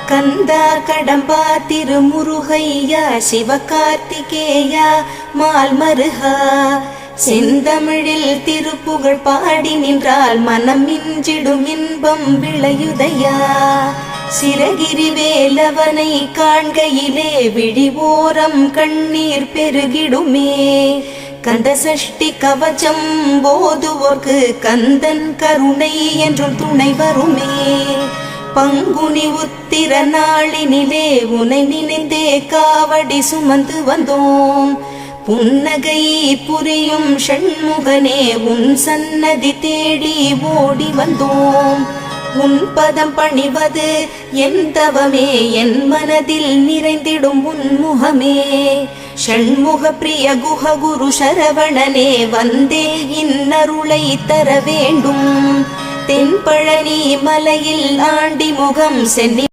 கந்தா கடம்பா திருமுருகையா சிவகார்த்திகேயா மால்மருகா செந்தமிழில் திருப்புகழ் பாடி நின்றால் மனம் மிஞ்சிடும் இன்பம் விளையுதையா. சிரகிரி வேலவனை காண்கையிலே விழி ஓரம் கண்ணீர் பெருகிடுமே. கந்த சஷ்டி கவச்சம் போதுவோர்க்கு கந்தன் கருணை என்றும் துணை வருமே. பங்குனி உத்திர நாளினிலே உனை நினைந்தே காவடி சுமந்து வந்தோம். புன்னகை புரியும் ஷண்முகனே உன் சன்னதி தேடி ஓடி வந்தோம். உன் பதம் பணிவது என் தவமே, என் மனதில் நிறைந்திடும் உன்முகமே. ஷண்முக பிரிய குஹ குரு சரவணனே வந்தே இன்னருளை தர வேண்டும். தென்பழனி மலையில் ஆண்டி முகம் சென்னி